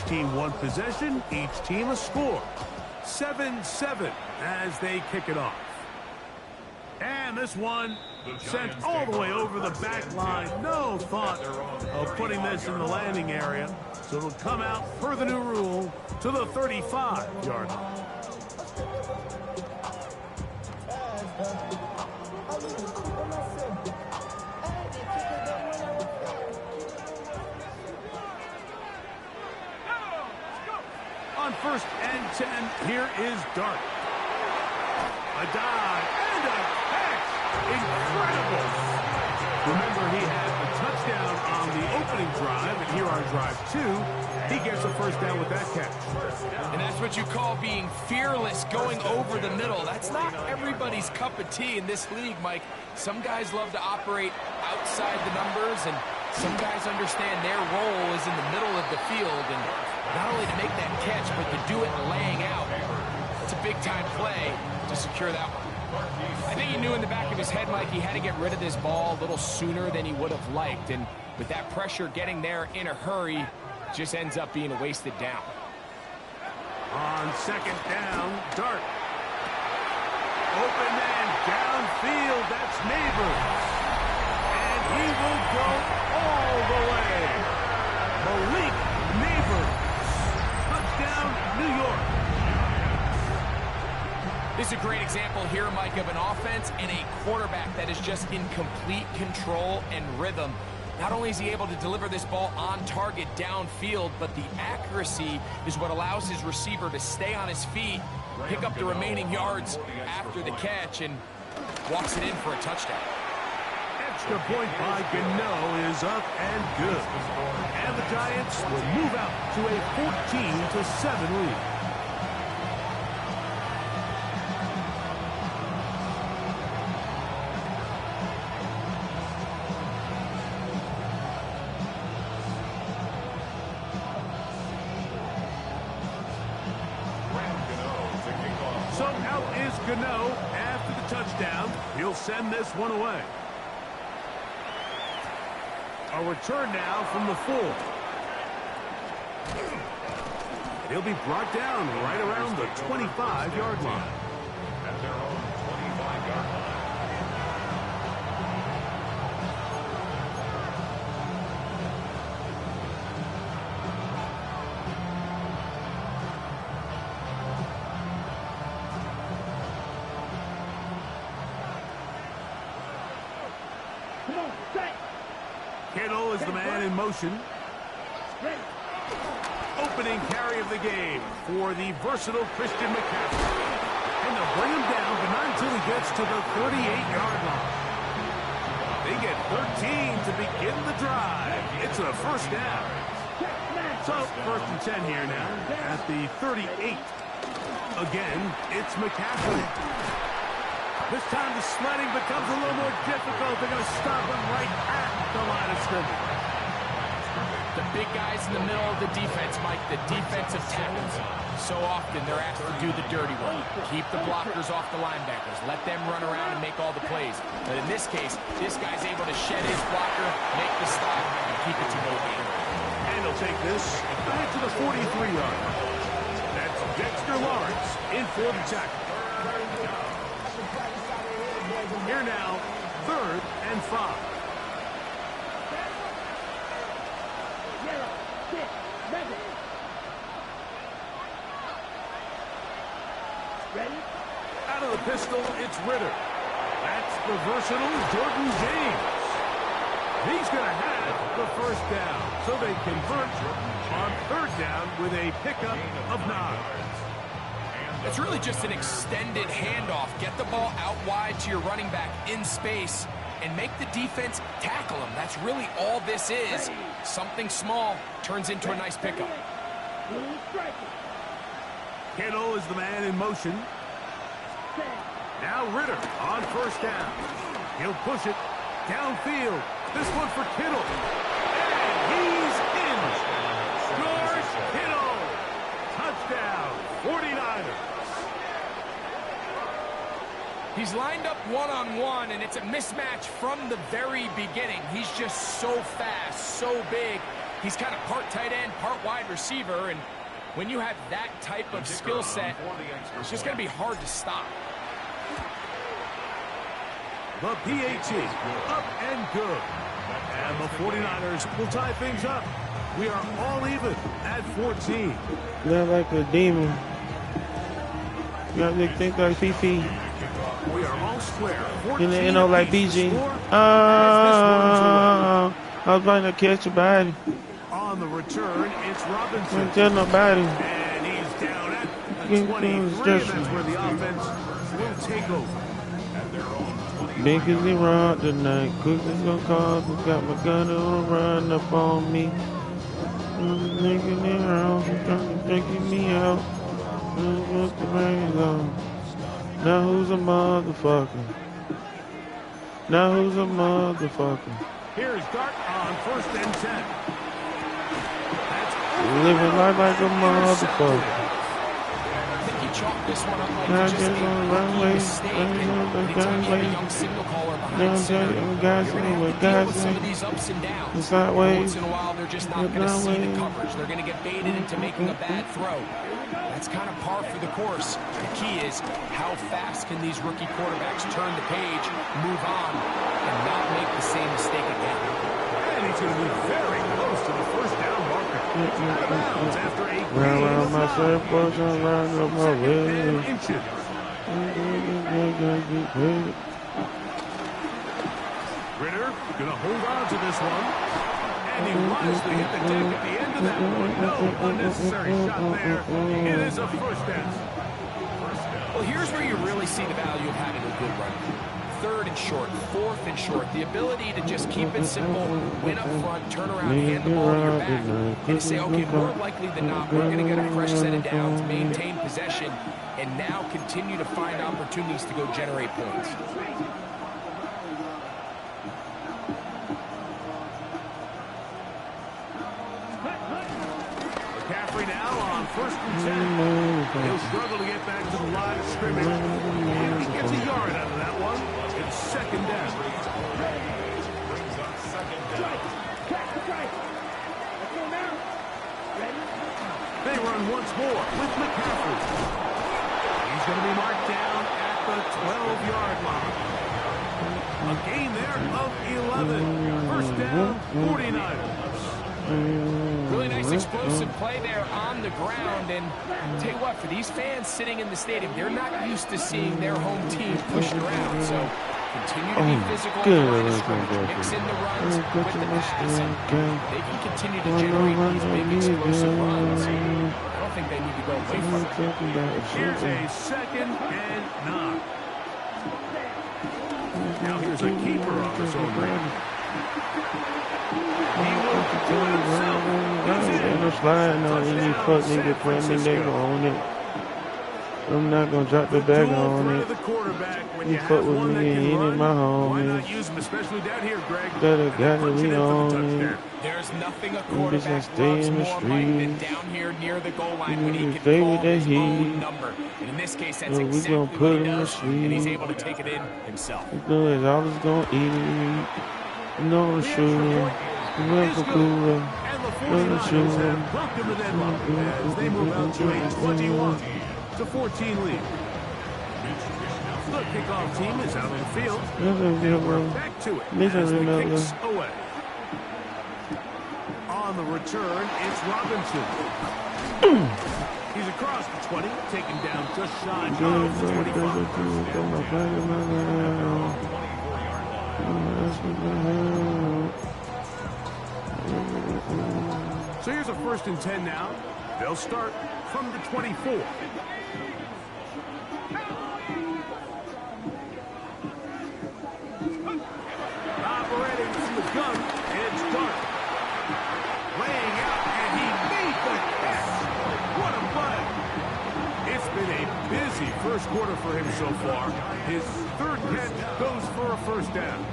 team one possession, each team a score. 7-7 as they kick it off. And this one sent all the way over the back line. No thought of putting this in the landing area. So it'll come out per the new rule to the 35-yard line. On 1st and 10, here is Dart. A dive and a catch. Incredible. Remember, he had the touchdown on the opening drive, and here on drive 2, he gets a first down with that catch. And that's what you call being fearless, going over the middle. That's not everybody's cup of tea in this league, Mike. Some guys love to operate outside the numbers, and some guys understand their role is in the middle of the field, and not only to make that catch, but to do it laying out. It's a big-time play to secure that one. I think he knew in the back of his head, Mike, he had to get rid of this ball a little sooner than he would have liked. And with that pressure getting there in a hurry, just ends up being a wasted down. On 2nd down, Dart. Open man downfield, that's Neighbors. And he will go all the way. Malik Neighbors. Touchdown, New York. This is a great example here, Mike, of an offense and a quarterback that is just in complete control and rhythm. Not only is he able to deliver this ball on target downfield, but the accuracy is what allows his receiver to stay on his feet, pick up the remaining yards after the catch, and walks it in for a touchdown. Extra point by Gano is up and good. And the Giants will move out to a 14-7 lead. So out is Gano after the touchdown. He'll send this one away. A return now from the 4. He'll be brought down right around the 25-yard line. At their own 25-yard line. Kittle is the man in motion. Opening carry of the game for the versatile Christian McCaffrey. And they'll bring him down, but not until he gets to the 38-yard line. They get 13 to begin the drive. It's a first down. So, 1st and 10 here now at the 38. Again, it's McCaffrey. This time the sledding becomes a little more difficult. They're going to stop him right at the line of scrimmage. The big guys in the middle of the defense, Mike, the defensive tackles. So often they're asked to do the dirty work. Keep the blockers off the linebackers. Let them run around and make all the plays. But in this case, this guy's able to shed his blocker, make the stop, and keep it to no gain. And he'll take this back to the 43-yard line. That's Dexter Lawrence in for the tackle. Here now, 3rd and 5. Out of the pistol, it's Ritter. That's the versatile Jordan James. He's going to have the first down, so they convert on 3rd down with a pickup of 9. It's really just an extended handoff. Get the ball out wide to your running back in space and make the defense tackle him. That's really all this is. Something small turns into a nice pickup. Kittle is the man in motion. Now Ritter on 1st down. He'll push it downfield. This one for Kittle. And he's in. George Kittle. Touchdown, 49ers. He's lined up one-on-one, and it's a mismatch from the very beginning. He's just so fast, so big. He's kind of part tight end, part wide receiver, and when you have that type of skill set, it's just going to be hard to stop. The PAT, up and good. And the 49ers will tie things up. We are all even at 14. They're like a demon. You know, they think like Fifi. We are all square. You know, like BG. I was trying to catch a body. On the return, it's Robinson. Don't tell nobody. And he's down at the 23. That's where the offense will take over. Big as he run tonight. Cookies gonna call. Got my gun on run up on me. Nigga me around. Taking me out. What's the rain on? Now who's a motherfucker? Now who's a motherfucker? Here's Dart on 1st and 10. Living life like a motherfucker. I think he chalked this one up like Now just just on the runway. mistake. Anytime you have a young signal caller behind center, you're going to have to deal with some of these ups and downs. Sideways. Once in a while, they're just not going to see the coverage. They're going to get baited into making a bad throw. That's kind of par for the course. The key is how fast can these rookie quarterbacks turn the page, move on, and not make the same mistake again. And he's going to be very close to the 1st down marker. Out of bounds after a Round around my surfboard, I'm round up my way. inches. Ritter going to hold on to this one. And he wisely hit the deck at the end of that one. No unnecessary shot there. It is a 1st down. Well, here's where you really see the value of having a good run. 3rd and short, 4th and short. The ability to just keep it simple, win up front, turn around, hand the ball to your back, and say, okay, more likely than not, we're going to get a fresh set of downs, maintain possession, and now continue to find opportunities to go generate points. Now on 1st and 10. He'll struggle to get back to the line of scrimmage. And he gets a yard out of that one. It's 2nd down. They run once more with McCaffrey. He's going to be marked down at the 12-yard line. A gain there of 11. 1st down, 49ers. Really nice explosive play there on the ground, and I'll tell you what, for these fans sitting in the stadium, they're not used to seeing their home team pushed around, so continue to be physical, mix in the runs with the pass, and they can continue to generate these big explosive runs. I don't think they need to go away from it. Here's a 2nd and 9. Now here's a keeper on his own ring. Ain't no sliding on any fuck nigga playing me, they gon' own it. I'm not gonna drop the bag on it. You fuck with me and you ain't my homies. Got it, we own it. There's nothing a quarterback loves more, Mike, than down here near the goal line when he stay can with call that his heat. own number. And in this case, that's We exactly gonna what put he him to does, and he's sleep. able to take it in himself. It's all is gonna eat. No sugar. No cooler. No sugar. As they move out to a 21-14 lead. The kickoff team is out on the field. Back to it as the kicks away. On the return, it's Robinson. He's across the 20, taken down just shy of the 25. So here's a 1st and 10 now. They'll start from the 24. Operating from the gun, it's Dart. Laying out, and he made the catch. What a play. It's been a busy 1st quarter for him so far. His 3rd catch goes for a 1st down.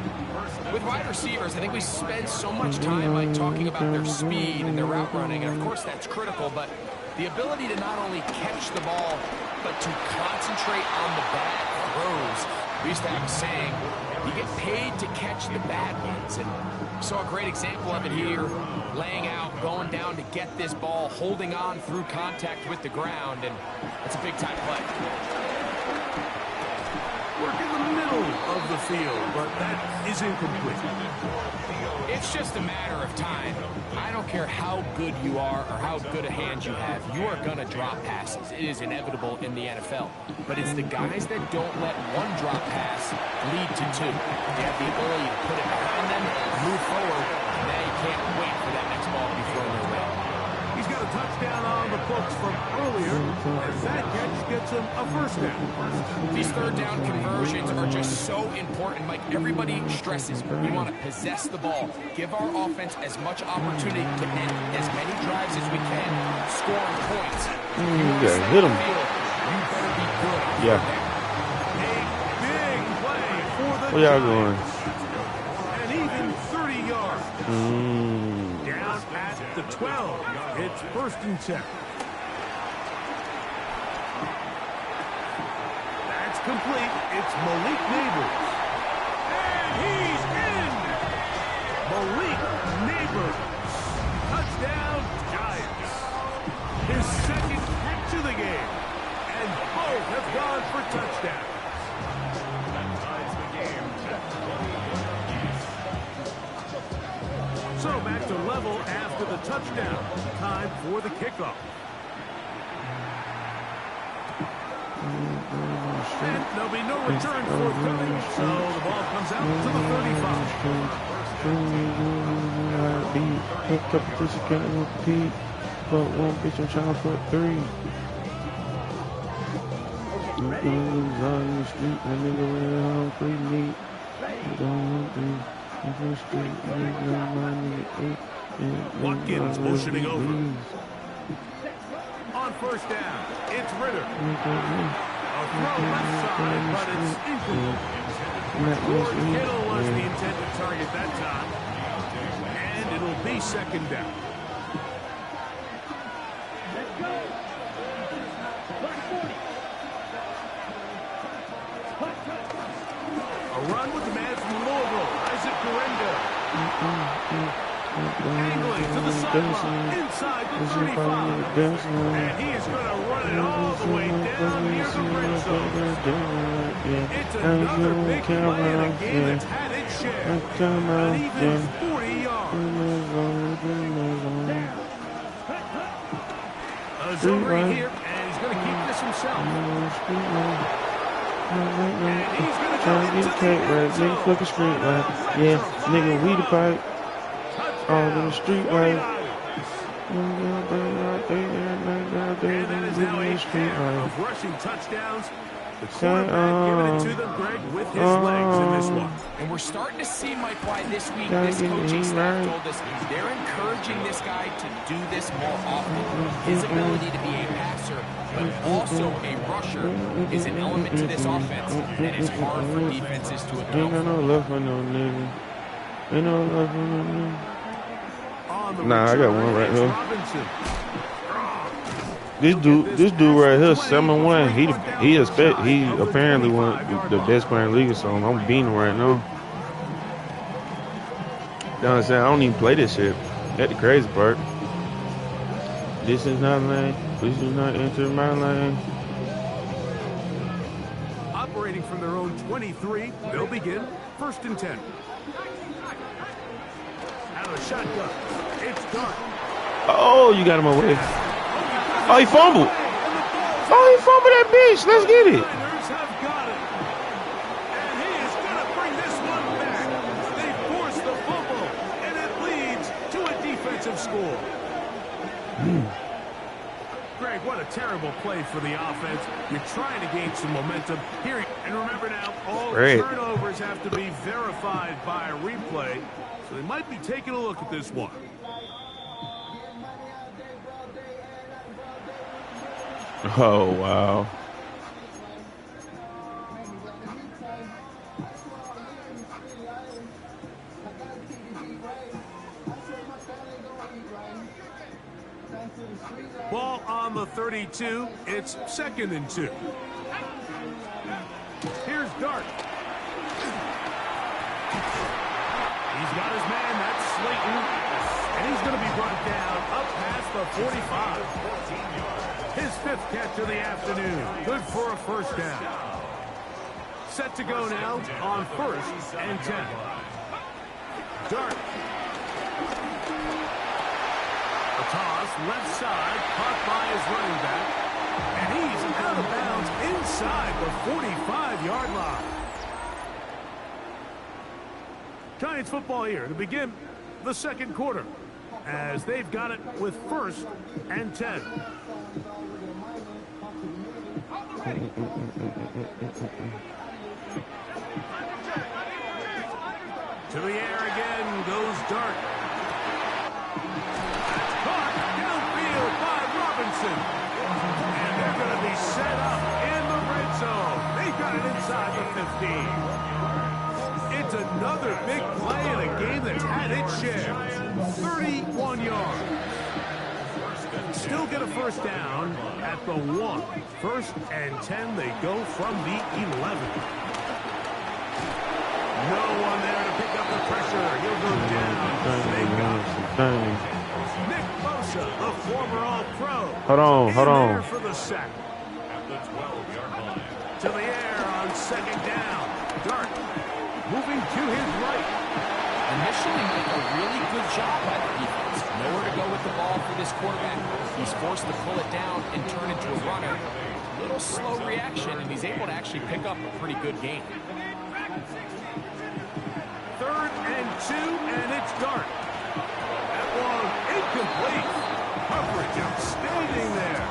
With wide receivers, I think we spend so much time like talking about their speed and their route running, and of course that's critical, but the ability to not only catch the ball, but to concentrate on the bad throws. We used to have a saying, you get paid made to catch the bad ones. And saw a great example of it here, laying out, going down to get this ball, holding on through contact with the ground, and it's a big-time play. Work in the middle of the field, but that is incomplete. It's just a matter of time. I don't care how good you are or how good a hand you have, you are going to drop passes. It is inevitable in the NFL. But it's the guys that don't let one drop pass lead to two. They have the ability to put it behind them, move forward, and now you can't wait for that next ball to be thrown their way. He's got a touchdown on the books from earlier, as that catch gets him a first down. These third down conversions are just so important. Mike, everybody stresses we want to possess the ball, give our offense as much opportunity to end as many drives as we can, scoring points. Yeah, hit him. You better be good. Yeah. A big play for the Where y'all Giants. going? And even 30 yards. Down at the 12. It's first and 10. That's complete. It's Malik Neighbors. And he's in. Malik Neighbors. Touchdown, Giants. His second catch of the game. And both have gone for touchdowns. So back to level after the touchdown. Time for the kickoff. And there'll be no return forthcoming, so the ball comes out to the 35. Hooked up this can't compete, but one bitch I'm trying to put three. You gonna lose on the street, my nigga ran home free meat. You don't want to. Watkins motioning over. On first down, it's Ritter. A throw left side, but it's incomplete. George Kittle was the intended target that time. And it'll be second down. A run with the man from Louisville, Isaac Guerrero. Angling to the sideline, inside the 35. And he is going to run it all the way down near the red zone. It's another big play in a game that's had its share. An even 40 yards. Azuri here, and he's going to keep this himself. And he's going to trying to get cake right, nigga, fucking street right. Yeah, nigga, we the pipe. All in the street right. And that is now a pair of rushing touchdowns. The quarterback giving it to them, Greg, with his legs in this one. And we're starting to see, Mike, why this week this coaching staff told us they're encouraging this guy to do this more often. His ability to be a passer, but also a rusher, is an element to this offense, and it's hard for defenses to account for. Ain't got no love for no nigga. Ain't no love for no nigga. Nah, I got one right here. This dude right here, 7-1. He apparently one of the best player in the league, so I'm beating him right now. You know what I'm saying? I don't even play this shit. That's the crazy part. This is not lane. This is not enter my lane. Operating from their own 23, they'll begin first and 10. Out of the shotgun, it's Dart. Oh, you got him away. Oh, he fumbled. Oh, he fumbled that bitch. Let's get it. Have got it. And he is going to bring this one back. They force the fumble, and it leads to a defensive score. Greg, what a terrible play for the offense. You're trying to gain some momentum here. And remember now, all turnovers have to be verified by a replay. So they might be taking a look at this one. Oh, wow. Ball on the 32. It's second and 2. Here's Dart. got his man. That's Slayton. And he's going to be brought down up past the 45. His 5th catch of the afternoon. Good for a first down. Set to go now on 1st and 10. Dart. A toss, left side, caught by his running back. And he's out of bounds inside the 45-yard line. Giants football here to begin the second quarter, as they've got it with 1st and 10. To the air again goes Dart. That's caught downfield by Robinson. And they're going to be set up in the red zone. They've got it inside the 15. It's another big play in a game that's had its share. 31 yards. Still get a first down at the 1. 1st and 10. They go from the 11. No one there to pick up the pressure. He'll go down. Nick Bosa, the former All-Pro. Hold on. For the sack. At the 12-yard line. To the air on 2nd down. Dart moving to his right. Initially made a really good job by the defense. Nowhere to go with the ball for this quarterback. He's forced to pull it down and turn into a runner. A little slow reaction, and he's able to actually pick up a pretty good gain. 3rd and 2, and it's Dart. That one incomplete. Coverage outstanding there.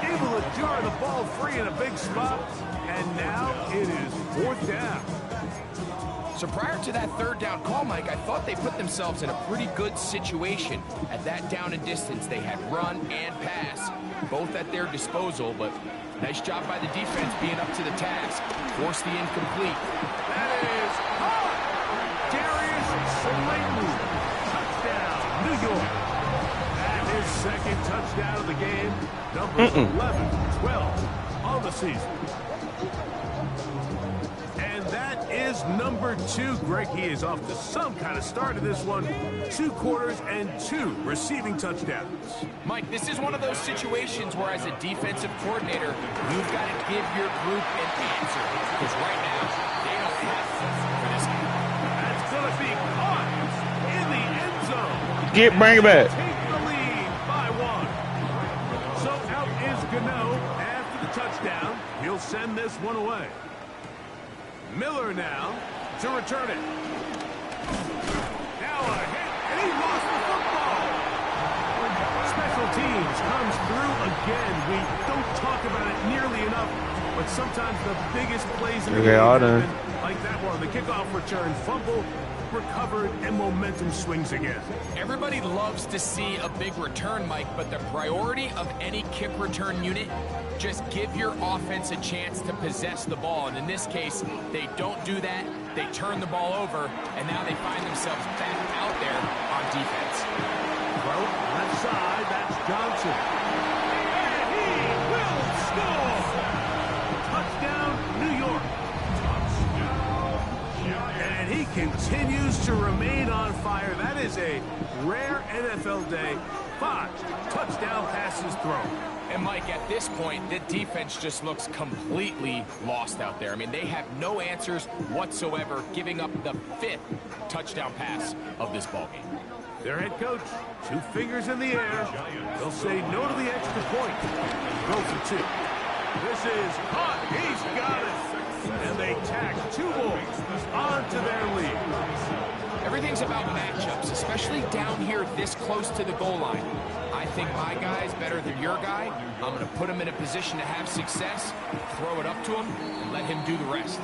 Able to jar the ball free in a big spot, and now it is 4th down. So prior to that 3rd down call, Mike, I thought they put themselves in a pretty good situation. At that down and distance, they had run and pass, both at their disposal, but nice job by the defense being up to the task. Force the incomplete. That is hot. Darius Slayton. Touchdown, New York. And his 2nd touchdown of the game. Numbers 11, 12 on the season. And that is number 2. Greg, he is off to some kind of start in this one. 2 quarters and 2 receiving touchdowns. Mike, this is one of those situations where as a defensive coordinator, you've got to give your group an answer. Because right now, they don't have one for this game. That's going to be caught in the end zone. Bring it back. Take the lead by 1. So out is Gano after the touchdown. He'll send this one away. Miller now to return it. Now a hit, and he lost the football. Special teams comes through again. We don't talk about it nearly enough, but sometimes the biggest plays in the game happen, like that one. The kickoff return, fumble, recovered, and momentum swings again. Everybody loves to see a big return, Mike, but the priority of any kick return unit, just give your offense a chance to possess the ball. And in this case, they don't do that. They turn the ball over, and now they find themselves back out there on defense. Well, left side, that's Johnson. And he will score! Touchdown, New York. And he continues to remain on fire. That is a rare NFL day. 5 touchdown passes thrown. And Mike, at this point, the defense just looks completely lost out there. I mean, they have no answers whatsoever, giving up the 5th touchdown pass of this ballgame. Their head coach, 2 fingers in the air. They'll say no to the extra point. Go for 2. This is hot. He's got it. And they tack 2 more onto their lead. Everything's about matchups, especially down here this close to the goal line. I think my guy's better than your guy. I'm going to put him in a position to have success, throw it up to him, and let him do the rest.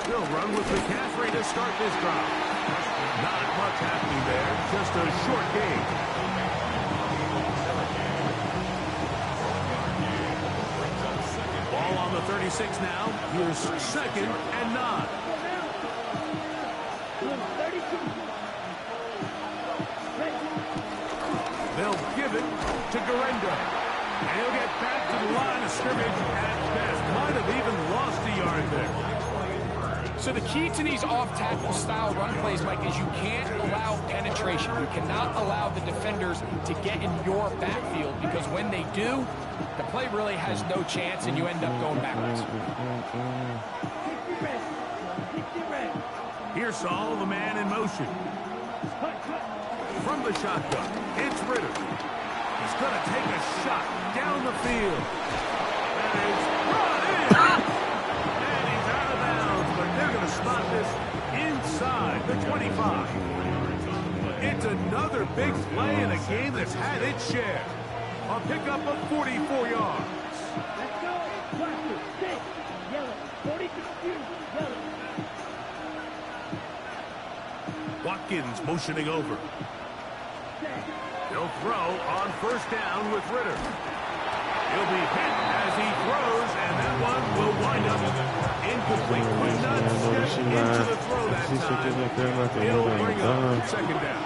They'll run with McCaffrey to start this drive. Not much happening there, just a short game. Ball on the 36 now. Here's 2nd and 9. They'll give it to Garendo. And he'll get back to the line of scrimmage at best. Might have even lost a yard there. So the key to these off-tackle style run plays, Mike, is you can't allow penetration. You cannot allow the defenders to get in your backfield, because when they do, the play really has no chance and you end up going backwards. Here's Saul, the man in motion. From the shotgun, it's Ritter. He's going to take a shot down the field. That is run in. And he's out of bounds, but they're going to spot this inside the 25. It's another big play in a game that's had its share. A pickup of 44 yards. Let's go. Cluster, stick, yellow, 42, yellow. Watkins motioning over. He'll throw on first down with Ritter. He'll be hit as he throws, and that one will wind up incomplete. Could not step into the throw that time. He'll bring up second down.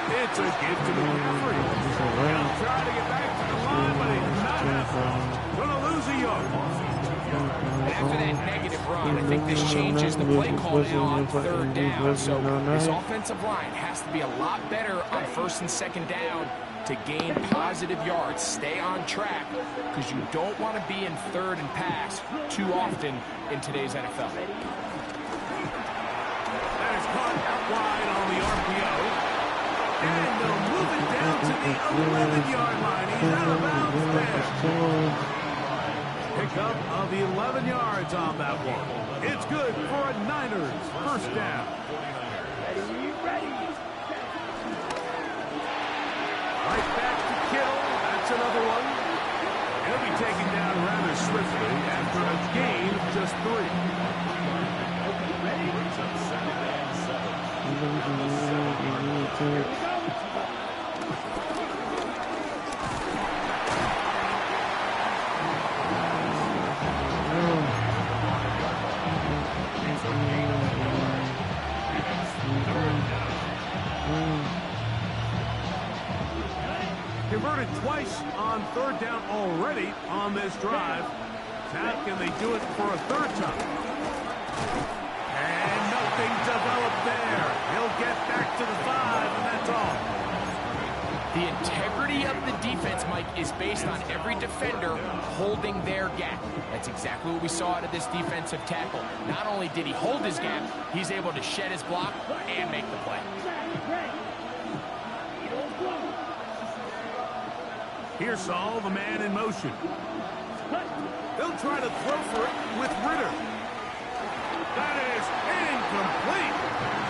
It's a gift to McCaffrey. He'll try to get back to the line, but he's not happening. Going to lose a yard. After that negative run, I think this changes the play call now on third down. So this offensive line has to be a lot better on first and second down to gain positive yards. Stay on track, because you don't want to be in third and pass too often in today's NFL. That is caught out wide on the RPO. And they'll move it down to the 11-yard line. He's out of bounds there. Pickup of 11 yards on that one. It's good for a Niners first down. Right back to Kittle. That's another one. He'll be taken down rather swiftly after a gain of just 3. Converted twice on third down already on this drive. Now can they do it for a third time? And nothing developed there. He'll get back to the 5, and that's all. The integrity of the defense, Mike, is based on every defender holding their gap. That's exactly what we saw out of this defensive tackle. Not only did he hold his gap, he's able to shed his block and make the play. Here's Saul, the man in motion. They'll try to throw for it with Ritter. That is incomplete.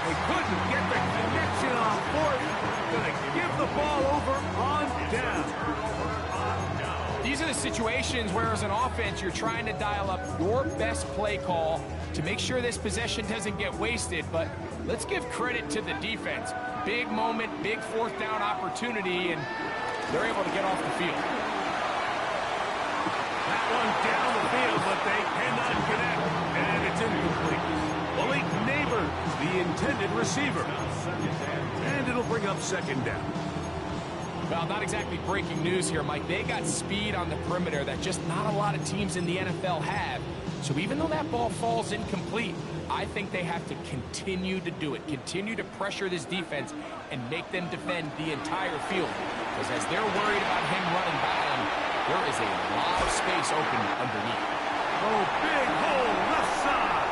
They couldn't get the connection on fourth. Going to give the ball over on down. These are the situations where, as an offense, you're trying to dial up your best play call to make sure this possession doesn't get wasted. But let's give credit to the defense. Big moment, big fourth down opportunity, and they're able to get off the field. That one down the field, but they cannot connect, and it's incomplete. Malik Neighbors, the intended receiver. And it'll bring up second down. Well, not exactly breaking news here, Mike. They got speed on the perimeter that just not a lot of teams in the NFL have. So even though that ball falls incomplete, I think they have to continue to do it. Continue to pressure this defense and make them defend the entire field. Because as they're worried about him running by them, there is a lot of space open underneath. Oh, big hole left side.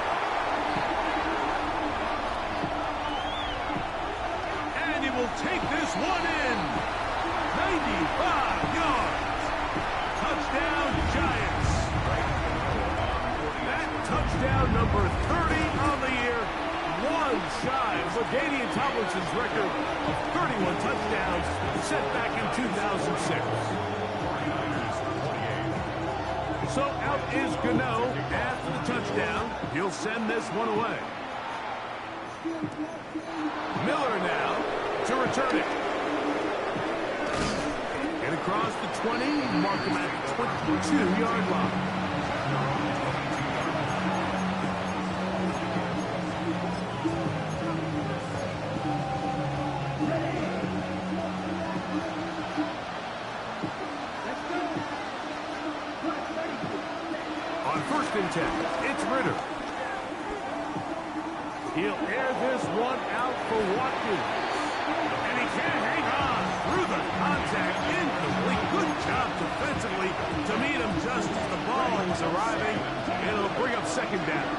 And he will take this one in. 95 yards. Touchdown, Giants. That touchdown number 30 on the year. One shy of LaDainian Tomlinson's record of 31 touchdowns set back in 2006. So out is Gano after the touchdown. He'll send this one away. Miller now to return it. And across the 20, mark him at the 22-yard line. 10. It's Ritter. He'll air this one out for Watkins. And he can't hang on through the contact. Incomplete. Good job defensively to meet him just as the ball was arriving. It'll bring up second down.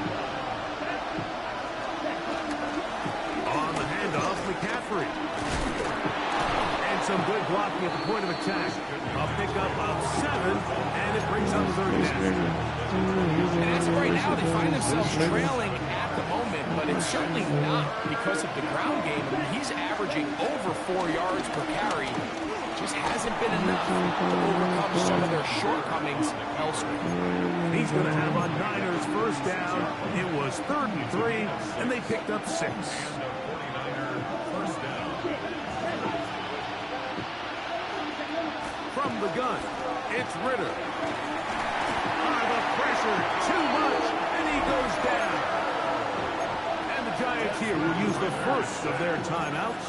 On the handoff, McCaffrey. And some good blocking at the point of attack. A pickup of 7, and it brings up third down. And as of right now, they find themselves trailing at the moment, but it's certainly not because of the ground game. I mean, he's averaging over 4 yards per carry. Just hasn't been enough to overcome some of their shortcomings elsewhere. He's going to have a Niners first down. It was 3rd and 3, and they picked up 6. From the gun, it's Ritter. The pressure, too much, and he goes down. And the Giants here will use the first of their timeouts.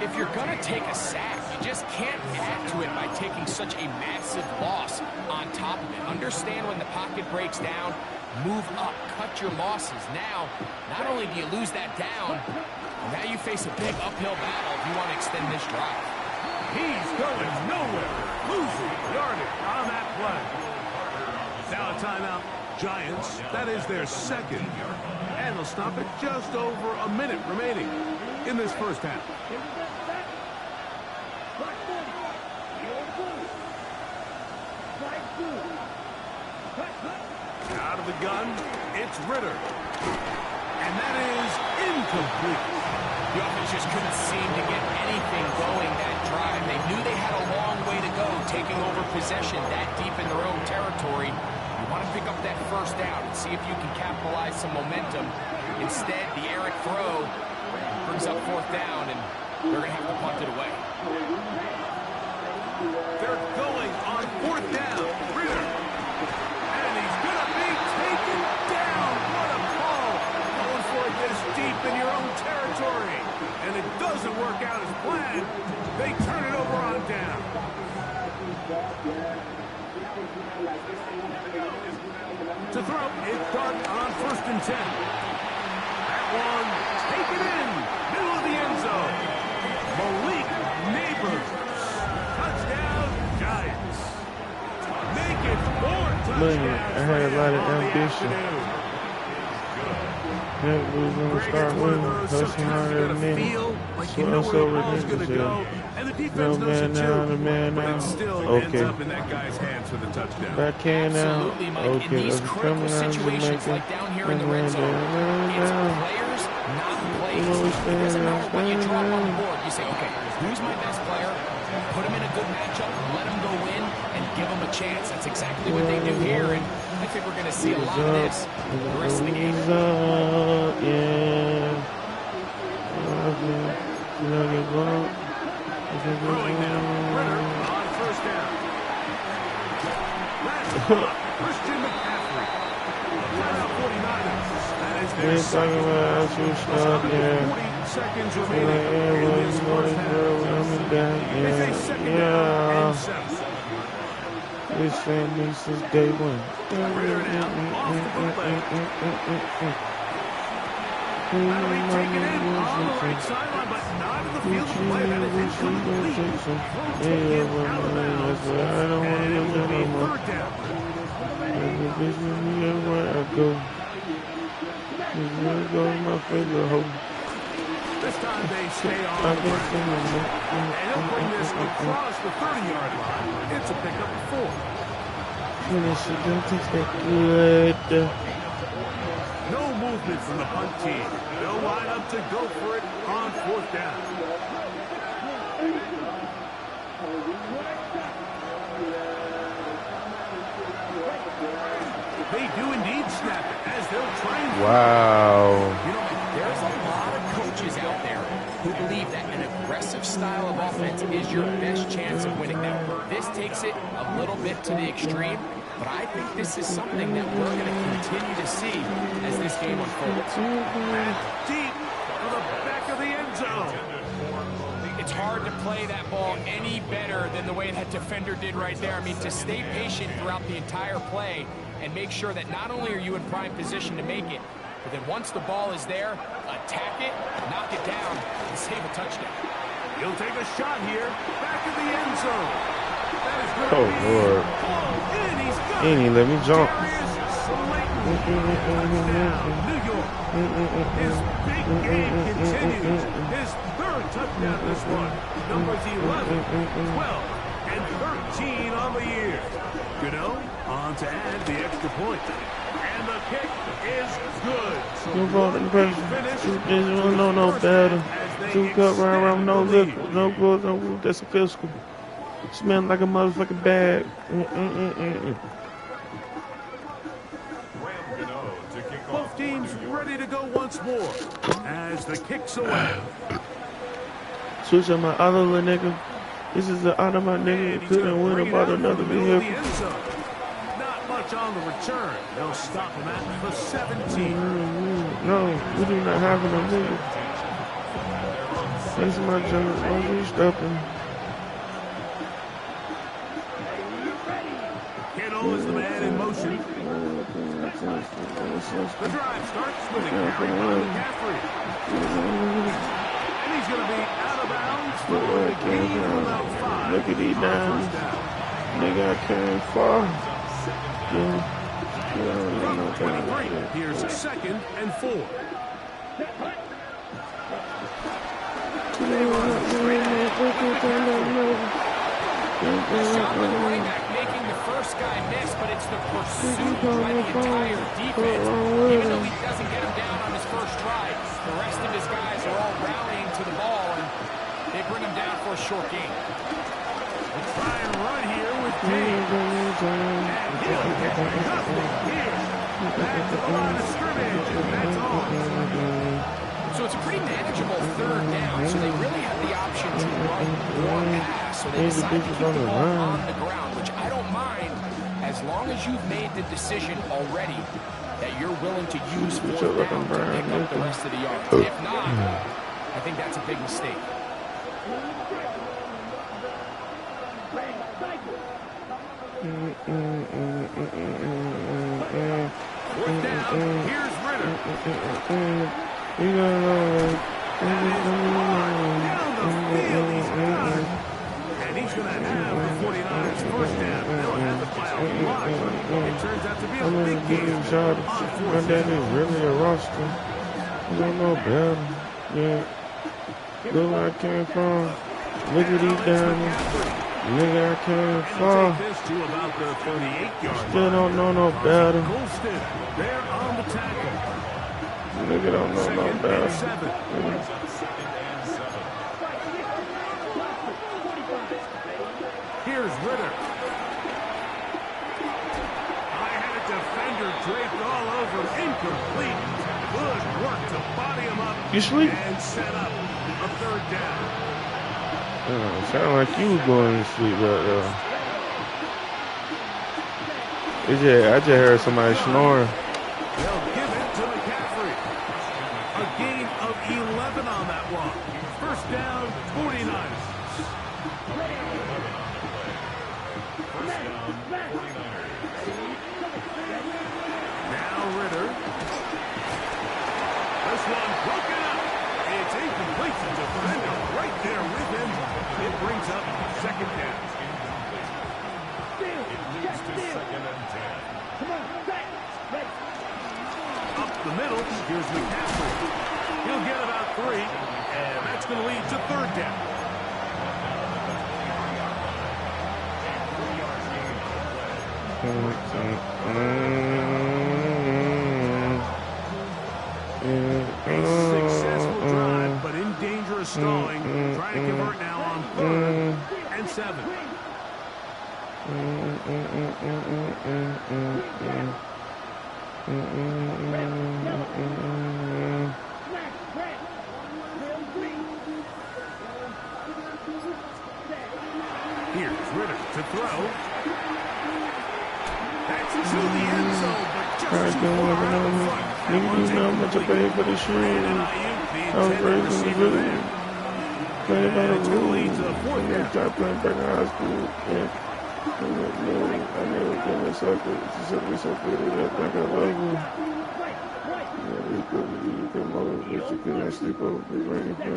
If you're going to take a sack, you just can't add to it by taking such a massive loss on top of it. Understand when the pocket breaks down, move up, cut your losses. Now, not only do you lose that down, now you face a big uphill battle if you want to extend this drive. He's going nowhere, losing yardage on that play. Now a timeout, Giants. That is their second. And they'll stop it just over a minute remaining in this first half. Out of the gun, it's Ritter. And that is incomplete. The offense just couldn't seem to get anything going that drive. They knew they had a long way to go, taking over possession that deep in their own territory. You want to pick up that first down and see if you can capitalize some momentum. Instead, the errant throw brings up 4th down, and they're going to have to punt it away. They're going on 4th down. Ritter. And he's going to be taken down. What a call. Going for it this deep in your own territory. And it doesn't work out as planned. They turn it over on down. To throw, it's done on 1st and 10. That one, take it in, middle of the end zone. Malik Neighbors, touchdown Giants. Make it 4 touchdowns. I had a lot of ambition. That was going to start winning. Hustling harder than me. So I'm so ridiculous. No man now, the man now. Okay. I can now. Okay, I'm coming out of Jamaica. Like down here in the red zone, it's players, not plays. It doesn't matter what you drop on the board. You say, okay, who's my best player? Put him in a good matchup, let him go in, and give him a chance. That's exactly what they do here, and I think we're going to see a lot of this the rest of the game. Throwing now, Ritter on 1st down. Christian McCaffrey. Timeout 49ers. That is their second. 40 seconds remaining in this first half. It's a second down and 7. This family since day one. Ritter now off the bootleg. That'll be taken in on the right sideline, but not in the field of play. That is incomplete. I don't want to look at no more. 3rd down. This is me everywhere I go. This really goes my favorite home. This time they stay on the break. And he'll bring this across the 30-yard line. It's a pickup of 4. Finish it, don't take that good. No movement from the punt team. They'll line up to go for it on 4th down. They do indeed snap it as they'll try and... Wow. You know, there's a lot of coaches out there who believe that an aggressive style of offense is your best chance of winning. Now, this takes it a little bit to the extreme, but I think this is something that we're going to continue to see as this game unfolds. Deep to the back of the end zone. It's hard to play that ball any better than the way that defender did right there. I mean, to stay patient throughout the entire play and make sure that not only are you in prime position to make it, but then once the ball is there, attack it, knock it down, and save a touchdown. He'll take a shot here, back in the end zone. That is Oh, Lord. And he's got He ain't even let me jump. New York. His big game continues. His third touchdown this one. Numbers 11, 12, and 13 on the year. On to add the extra point. And the kick is good. So no better. 2 cup round, no liquor, no gloves, no roof. That's a physical. Smell like a motherfucking bag. Both teams ready to go once more as the kick's away. Switch on my other little nigga. This is the out of my nigga. Couldn't win about another vehicle. Not much on the return. They'll stop him at the 17. No, we do not have no nigga. Thanks to my jump. Why are you stopping? Kittle is the man in motion. The drive starts with a carry by McCaffrey. And he's going to be out of bounds for a gain of about 5. Look at these downs. Nigga, I came far. From 23, here's 2nd and 4. Shot by the running back, making the first guy miss, but it's the pursuit by the entire defense. Even though he doesn't get him down on his first try, the rest of his guys are all rallying to the ball, and they bring him down for a short gain. Let's try and run here with James. And he'll get nothing here. Back to the line of scrimmage, and that's all. So it's a pretty manageable 3rd down, so they really have the option to run or pass, so they decide to keep the ball on the ground, which I don't mind as long as you've made the decision already that you're willing to use 4th down to pick up the rest of the yards. If not, I think that's a big mistake. 4th down, here's Ritter. You gotta know, And he's going to have the 49ers first down. They'll have it by a lot. It turns out to be a big game. My dad is really a roster. I don't know better. Yeah. Look where I came from. Look at these diamonds. Look where I came from. Still don't know no better. They're on the tackle. Nigga don't know no better. Here's Ritter. I-had a defender draped all over. Incomplete. Good work to body him up. You sleep? And set up a 3rd down. Sound like you was going to sleep right there. I just heard somebody snoring. They'll give it to McCaffrey. A gain of 11 on that one. First down, 49ers. Now Ritter. This one broken up. It's incomplete to defender right there with him. It brings up 2nd down. It leads to 2nd and 10. Come on, back. Up the middle, here's McCaffrey. He'll get about 3, and that's going to lead to 3rd down. A successful drive, but in danger of stalling. Trying to convert now on 3rd and 7. Here's Ritter to throw. That's to the end zone, but just too far out in front. Nigga, you know how much I paid for this shit. I was raised in the village. Playing by the rules. To the 4th I down. tried playing back in high school. Yeah. I never been a sucker. It's just me so good. I think I love you. Yeah, we could you can motivate you couldn't sleep over the rain fan.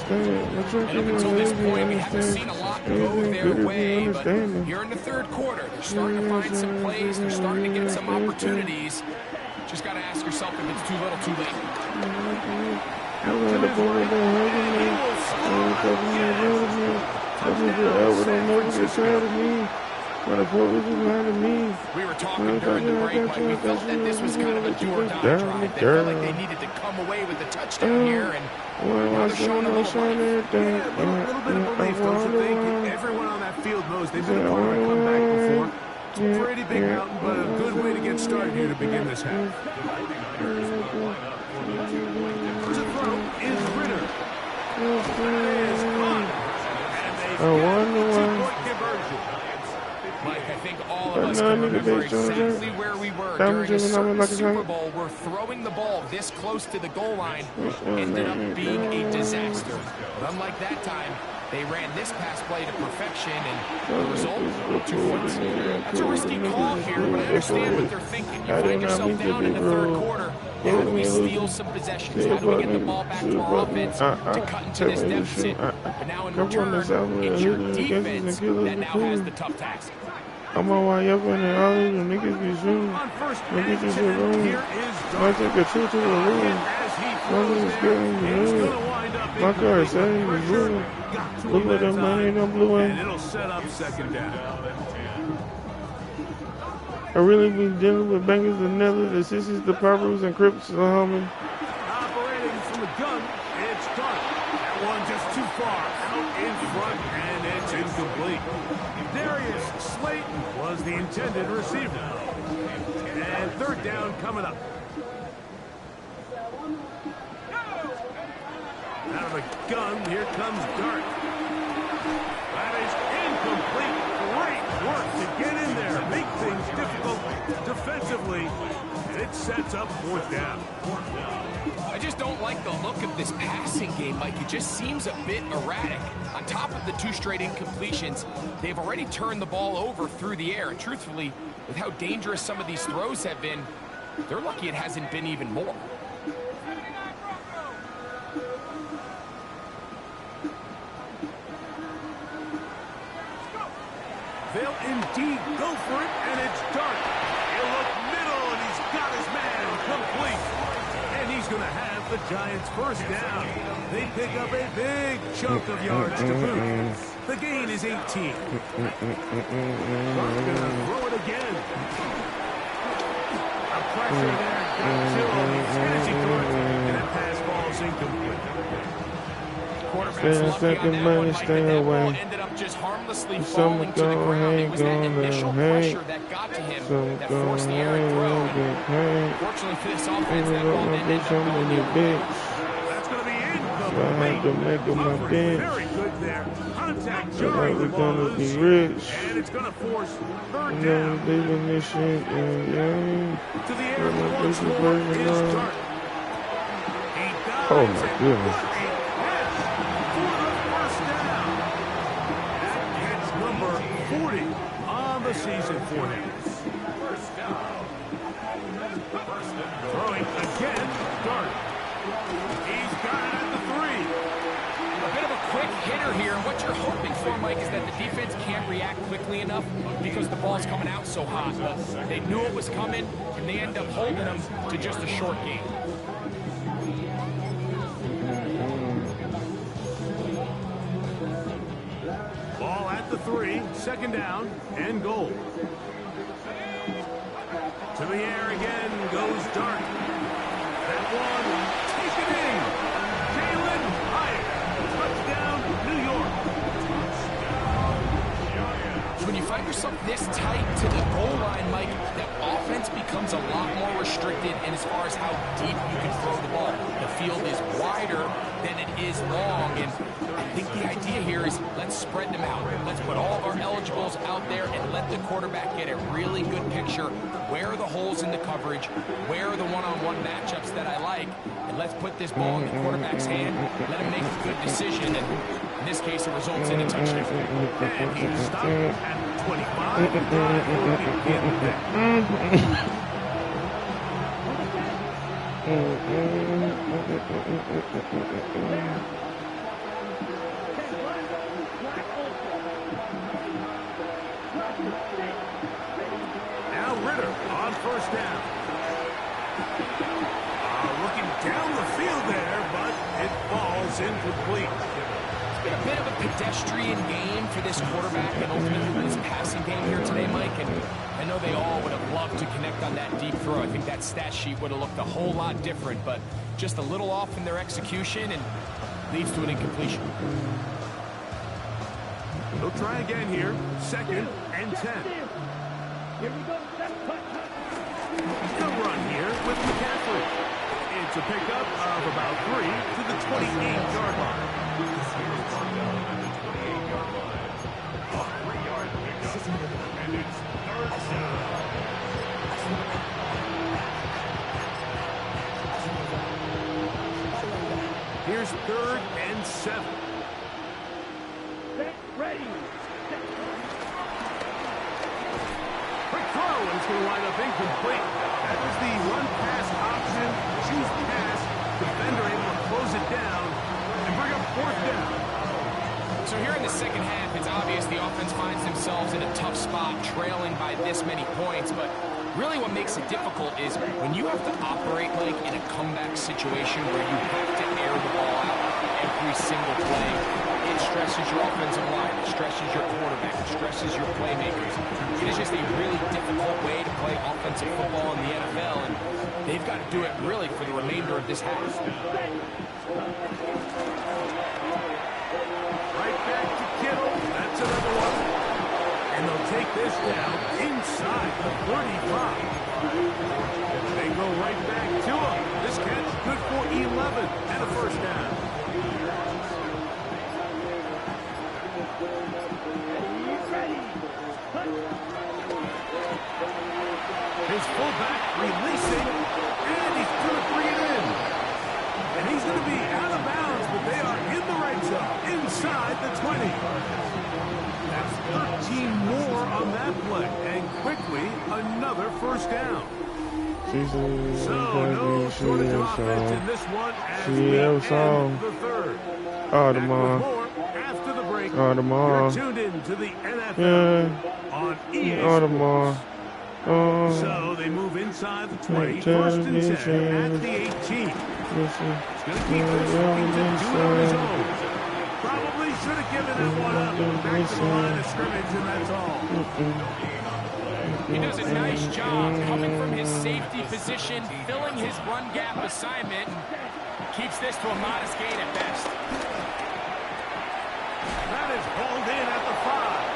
And up until this point, we haven't seen a lot go their way, but here in the third quarter, they're starting to find some plays, they're starting to get some opportunities. Just got to ask yourself if it's too little, too late. We were talking during the break, Mike. We felt that this was kind of a do-or-die drive. They felt like they needed to come away with the touchdown here, and now they're showing a little life. Yeah, a little bit of relief, don't you think? Everyone on that field knows they've been a part of a comeback before. It's a pretty big mountain, but a good way to get started here to begin this half. To throw is Ritter. That is gone. And they get a two-point conversion. Mike, I think all of us can remember exactly where we were during a certain Super Bowl where throwing the ball this close to the goal line ended up being a disaster. But unlike that time, they ran this pass play to perfection, and the result, 2 points. That's a risky call here, but I understand what they're thinking. You find yourself down in the third quarter. How do we steal some possessions? How do we get the ball back to our offense to cut into this deficit? But now in return, it's your defense that now has the tough task. I'm on my up in all of them niggas be shooting. Niggas just in the room. I take a trip to the room. My niggas getting in the room. My car is saying in the room. Look at that money and I'm blue one. And it'll set up second down. I really been dealing with bangers and nethers, the sissies, the poppers, and crips, the homie. Operating from the gun, it's done. That one just too far. Out in front, and it's incomplete. Darius Slayton was the intended receiver. And third down coming up. Out of the gun, here comes Dart. That is incomplete. Great work to get in there. Make things difficult defensively. And it sets up fourth down. I just don't like the look of this passing game, Mike. It just seems a bit erratic. On top of the 2 straight incompletions, they've already turned the ball over through the air. And truthfully, with how dangerous some of these throws have been, they're lucky it hasn't been even more. They'll indeed go for it, and it's Dart. He'll look middle, and he's got his man complete. And he's going to have the Giants' first down. They pick up a big chunk of yards to boot. The gain is 18. Dart's going to throw it again. A pressure there. Got two on the edge. And that pass ball's incomplete. Quarterback's lucky on that one, Mike, and that ball ended up just harmlessly falling to the ground. It was that initial pressure that got to him that forced the errant throw. Fortunately for this offense, that ball didn't end up going in. That's going to be incomplete. Very good there. Contact jarring the ball loose. And it's going to force third down. To the air once more is Dart. Oh my goodness. The season for him. Throwing again, Dart. He's got it at the 3. A bit of a quick hitter here. What you're hoping for, Mike, is that the defense can't react quickly enough because the ball's coming out so hot. But they knew it was coming, and they end up holding them to just a short game. Ball at the 3, second down, and goal. To the air again goes Dart. That one, taken in. Jalen Hyatt, touchdown, New York. When you find yourself this tight to the goal line, Mike, the offense becomes a lot more restricted in as far as how deep you can throw the ball. The The field is wider than it is long, and I think the idea here is let's spread them out. Let's put all of our eligibles out there and let the quarterback get a really good picture. Where are the holes in the coverage? Where are the one-on-one matchups that I like? And let's put this ball in the quarterback's hand, let him make a good decision, and in this case, it results in a touchdown. And he stopped at 25. The drive will begin there. Now Ritter on first down. Looking down the field there, but it falls incomplete. It's been a bit of a pedestrian game for this quarterback and ultimately this passing game here today, Mike. And I know they all would have loved to connect on that deep throw. I think that stat sheet would have looked a whole lot different, but just a little off in their execution and leads to an incompletion. They'll try again here. 2nd and 10. Here we go. They'll run here with McCaffrey. It's a pickup of about 3 to the 28-yard line. And it's 3rd down. Here's 3rd and 7. Set, ready. Quick throw, and it's going to wind up incomplete. That was the run-pass option. Choose pass. Defender able to close it down and bring up 4th down. So here in the second half, it's obvious the offense finds themselves in a tough spot, trailing by this many points, but really what makes it difficult is when you have to operate like in a comeback situation where you have to air the ball out every single play. It stresses your offensive line, it stresses your quarterback, it stresses your playmakers. It is just a really difficult way to play offensive football in the NFL, and they've got to do it really for the remainder of this half. Right back to Kittle. That's another one. And they'll take this down inside the 35. They go right back to him. This catch good for 11 and a 1st down. His fullback releasing, and he's going to bring it in. And he's going to be out of bounds, but they are in the red zone, inside the 20. That's 13 more on that play, and quickly another 1st down. So no shortage of offense in this one as we end the 3rd. Back with more after the break. You're tuned in to the NFL on EA Sports. So they move inside the 20, 1st and 10 at the 18. He's going to keep this, looking to do it on his own. Probably should have given that one up. Back to the line of scrimmage, and that's all. He does a nice job coming from his safety position, filling his run gap assignment, and keeps this to a modest gain at best. That is hauled in at the 5.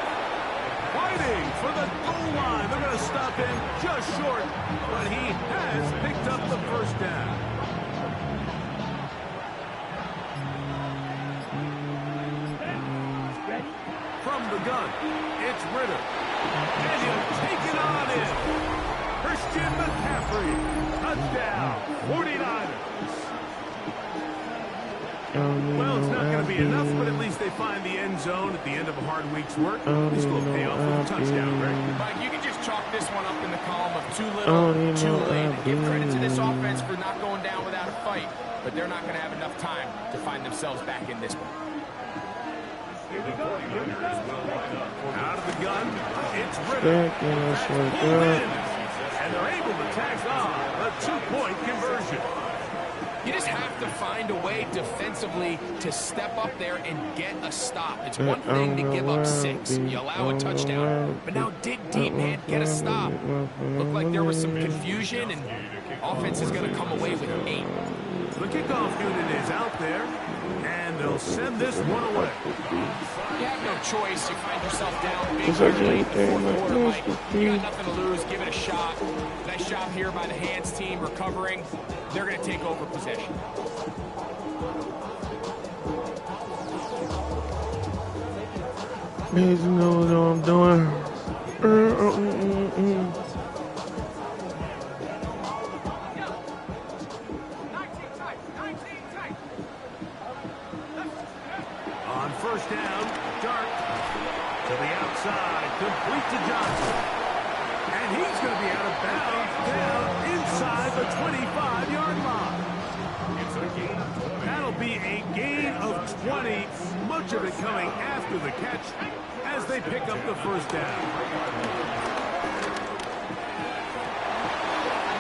Fighting for the goal line. They're going to stop him just short, but he has picked up the 1st down. From the gun, it's Ritter. And he'll take it on in. Christian McCaffrey. Touchdown. 49ers. Well, it's not going to be enough, but at least they find the end zone at the end of a hard week's work. This will pay off with a touchdown, Rick. Mike, you can just chalk this one up in the column of too little, too late. Give credit to this offense for not going down without a fight, but they're not going to have enough time to find themselves back in this one. Out of the gun, it's Ritter. And they're able to tack on a 2-point conversion. You just have to find a way defensively to step up there and get a stop. It's one thing to give up 6. You allow a touchdown. But now dig deep, man. Get a stop. Looked like there was some confusion, and offense is going to come away with 8. The kickoff unit is out there, and they'll send this one away. You have no choice. You find yourself down big It's here like late in the fourth quarter, Mike. You you got nothing to lose. Give it a shot. Nice job here by the hands team recovering. They're going to take over possession. Man, you know what I'm doing. On first down, Dart to the outside, complete to Johnson. And he's going to be out of bounds down inside the 25-yard line. It's a gain of 20. That'll be a gain of 20, much of it coming after the catch as they pick up the first down.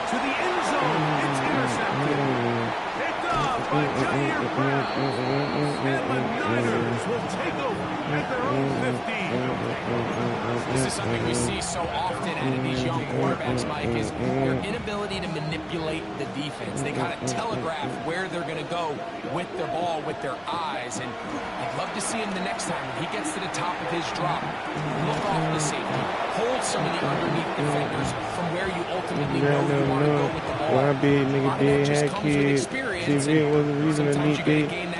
To the end zone, it's intercepted. Picked off by Jair Brown. And the Niners will take over at their own 15. This is something we see so often out of these young quarterbacks, Mike, is their inability to manipulate the defense. They kind of telegraph where they're going to go with their ball, with their eyes. And I'd love to see him the next time when he gets to the top of his drop. Look off the safety. Hold some of the underneath defenders from where you ultimately know you want to go with the ball. Why big nigga did have kids? TV was the reason I need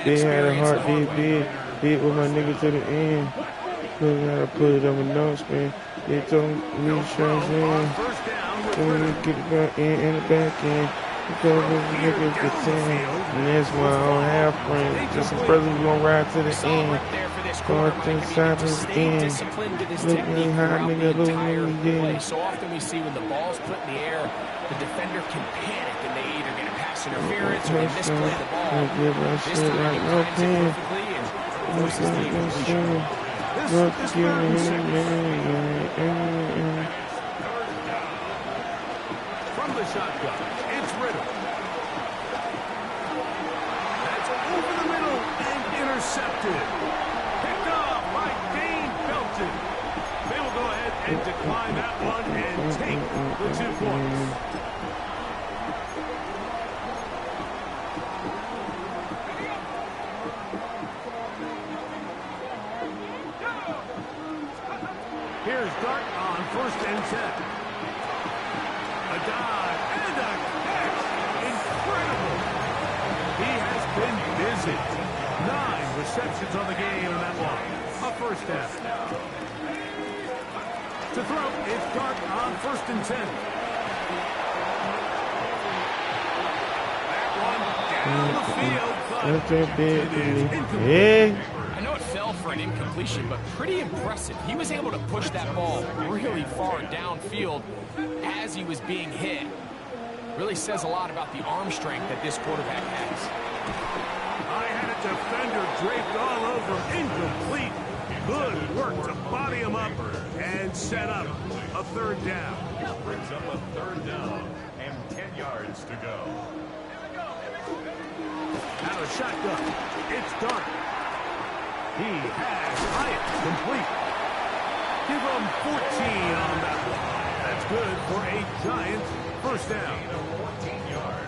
they had a heart did with my nigga to the end. Cause I gotta put it on my nose, man. They told me straight in. Then we get the back end and the back end. Because the niggas get 10. And that's why I don't have friends. Just some brothers gonna ride to the end. Start to the side to the end. Look at how nigga look at me. So often we see when the ball's put in the air, the defender can panic and they either get a pass interference or they misplay the ball. This time he times it perfectly and forces the incompletion. From the shotgun, it's Ritter. That's over the middle and intercepted. Picked off by Dane Belton. They will go ahead and decline that one and take the 2 points. Here's Dart on first and 10. A dive and a catch. Incredible. He has been busy. 9 receptions on the game in that one. A first down. To throw, it's Dart on first and 10. That one down the field. That's a big incomplete. yeah. I know it fell for an incompletion, but pretty impressive. He was able to push that ball really far downfield as he was being hit. Really says a lot about the arm strength that this quarterback has. I had a defender draped all over him. Incomplete. Good work to body him up and set up a third down. Brings up a third down and 10 yards to go. Out of shotgun, it's Dart. He has Hyatt complete. Give him 14 on that one. That's good for a Giants first down.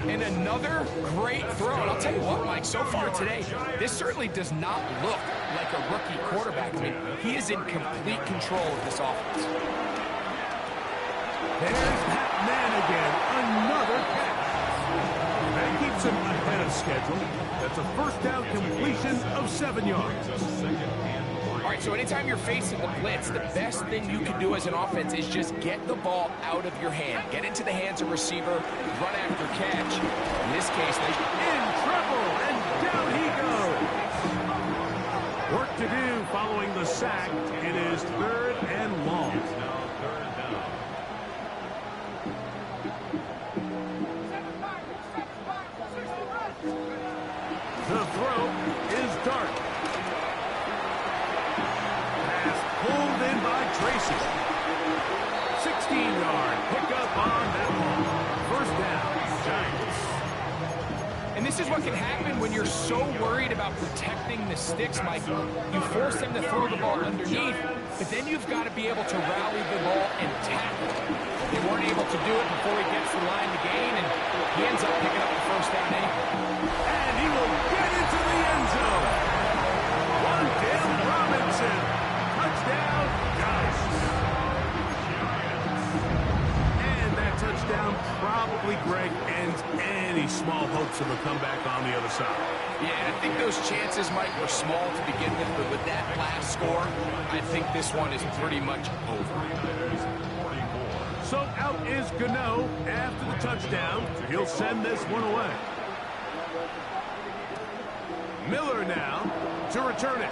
And another great throw. And I'll tell you what, Mike, so far today, this certainly does not look like a rookie quarterback. I mean, he is in complete control of this offense. There's that man again. Another catch. That keeps him ahead of schedule. That's a first down completion of 7 yards. All right, so anytime you're facing the blitz, the best thing you can do as an offense is just get the ball out of your hand. Get into the hands of receiver, run after catch. In this case, they In trouble, and down he goes. Work to do following the sack. It is third and long. The throw is Dart. Pass pulled in by Tracy. 16-yard pickup on that one. First down, Giants. And this is what can happen when you're so worried about protecting the sticks, Mike. You force them to throw the ball underneath, but then you've got to be able to rally the ball and tackle. They weren't able to do it before he gets to the line to gain, and he ends up picking up the first down anyway. And he will get into the end zone. One down, Robinson. Touchdown, Giants. And that touchdown probably, Greg, ends any small hopes of a comeback on the other side. Yeah, I think those chances, Mike, were small to begin with, but with that last score, I think this one is pretty much over. So out is Gano after the touchdown. He'll send this one away. Miller now to return it.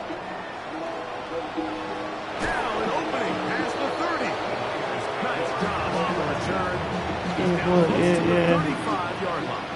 Now an opening past the 30. Nice job on the return. He's down close to the 35-yard line.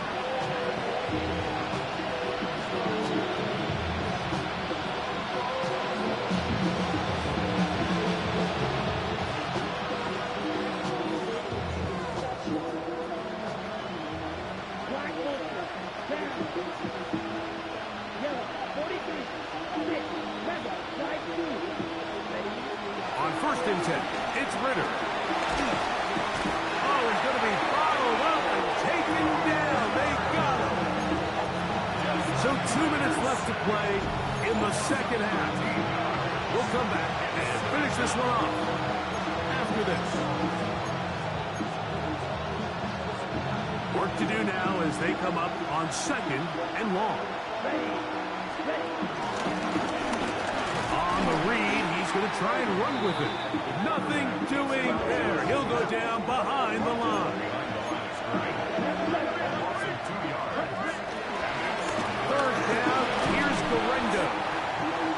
On 1st and 10, it's Ritter. Oh, he's going to be bottled up and taken down. They got him. So 2 minutes left to play in the second half. We'll come back and finish this one off after this. Work to do now as they come up on 2nd and long. On the read, he's going to try and run with it. Nothing doing there. He'll go down behind the line. 3rd down, here's Garendo.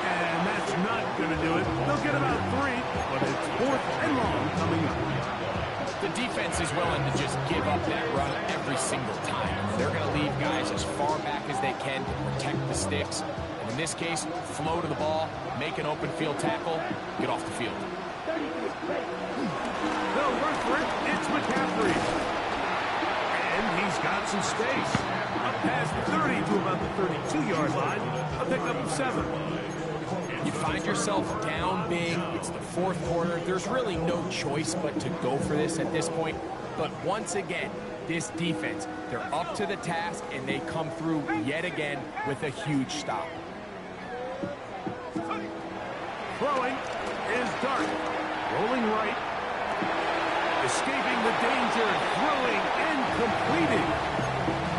And that's not going to do it. They'll get about 3, but it's 4th and long coming up. The defense is willing to just give up that run every single time. They're going to leave guys as far back as they can to protect the sticks. And in this case, flow to the ball, make an open field tackle, get off the field. They'll run for it. It's McCaffrey. And he's got some space. Up past the 30 to about the 32-yard line. A pickup of 7. You find yourself down big. It's the 4th quarter. There's really no choice but to go for this at this point. But once again, this defense, they're up to the task, and they come through yet again with a huge stop. Throwing is Dart. Rolling right. Escaping the danger. Throwing and completing.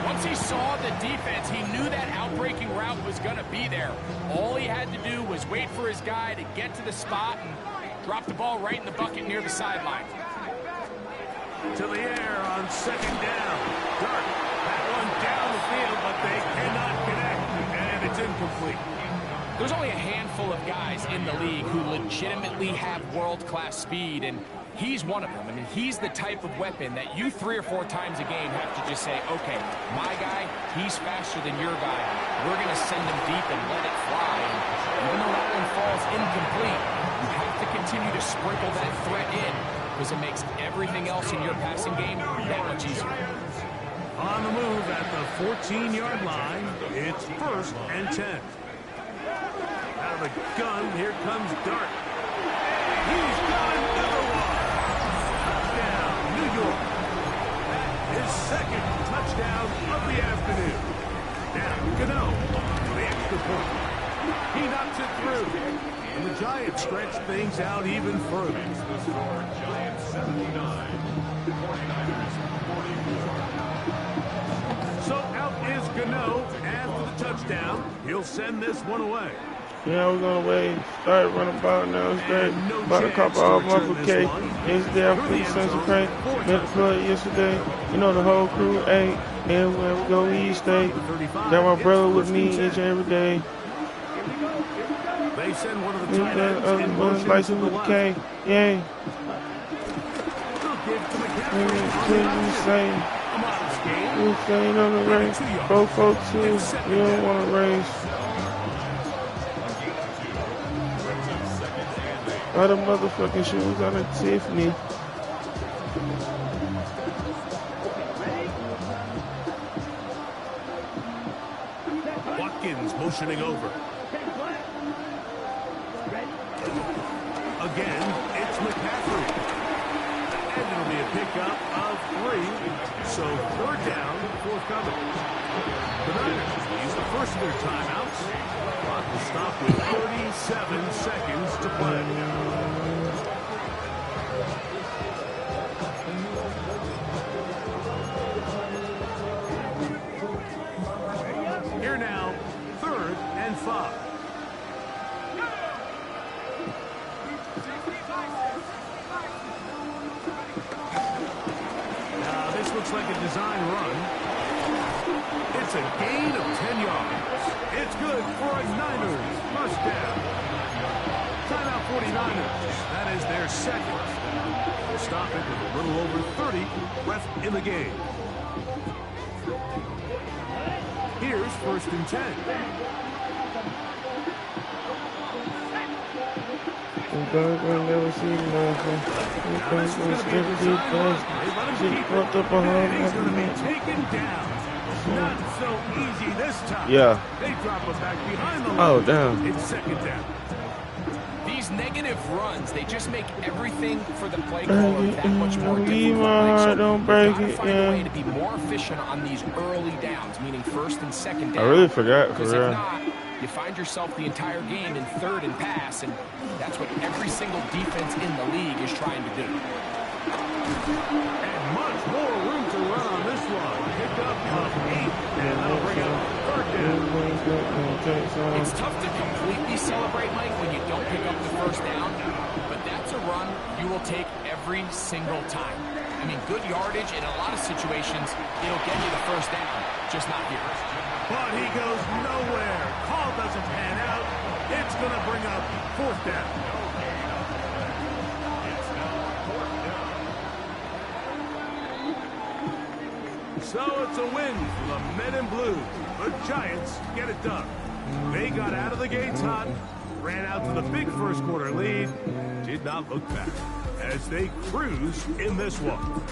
Once he saw the defense, he knew that outbreaking route was going to be there. All he had to do was wait for his guy to get to the spot and drop the ball right in the bucket near the sideline. To the air on 2nd down. Dart. That one down the field, but they cannot connect. And it's incomplete. There's only a handful of guys in the league who legitimately have world-class speed, and he's one of them. I mean, he's the type of weapon that you 3 or 4 times a game have to just say, okay, my guy, he's faster than your guy. We're going to send him deep and let it fly. And even though that one falls incomplete, you have to continue to sprinkle that threat in because it makes everything else in your passing game that much easier. On the move at the 14-yard line, it's 1st and 10. Out of the gun, here comes Dart. He's got another one. Touchdown, New York. That is 2nd touchdown of the afternoon. Now, Gano for the extra point. He knocks it through. And the Giants stretch things out even further. Giants 79, 49ers 44. So out is Gano after the touchdown. He'll send this one away. Yeah, we're gonna wait. Start running about now. Straight. About a couple of Uncle K. Yesterday, I flew Central Crank. Met the plug yesterday. You know the whole crew. Hey, everywhere we go, we stay. Got my brother with me each and every day. They send one of the tight ends in motion license with the K. Yeah. We saying on the race. 4-4-2. You don't want to race. Other motherfucking shoes on a Tiffany. Watkins motioning over. Again, it's McCaffrey. and it'll be a pickup of 3. So 3rd down, forthcoming. The Niners will use the first of their timeouts. Clock will stop with 37 seconds to play. Here now, 3rd and 5. Now this looks like a design run. It's a gain of 10 yards. It's good for a Niners first down. Timeout 49ers. That is their second. We'll stop it with a little over 30 left in the game. Here's 1st and 10. We'll never see nothing. He's going to be taken down. Not so easy this time. Yeah. They drop him back behind the line. Oh, damn. It's 2nd down. These negative runs, they just make everything for the play caller that much more difficult. Heart, don't break it, find a way to be more efficient on these early downs, meaning 1st and 2nd down. I really forgot, for Because real. if not, you find yourself the entire game in 3rd and pass, and that's what every single defense in the league is trying to do. And much more room to run on this one. Pick up of 8, and that'll bring out 3rd down. It's tough to completely celebrate, Mike, when you don't pick up the 1st down, but that's a run you will take every single time. I mean, good yardage in a lot of situations, it'll get you the 1st down, just not here. But he goes nowhere. Call doesn't pan out. It's going to bring up 4th down. So it's a win for the Men in Blue. The Giants get it done. They got out of the gates hot, ran out to the big first quarter lead, did not look back as they cruise in this one.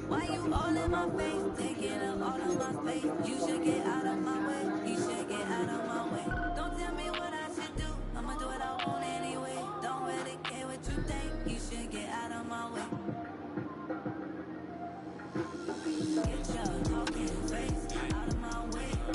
Why you all in my face, taking up all of my space? You should get out of my way. You should get out of my way. Don't tell me what I should do. I'ma do what I want anyway. Don't really care what you think. You should get out of my way. Get your talking face out of my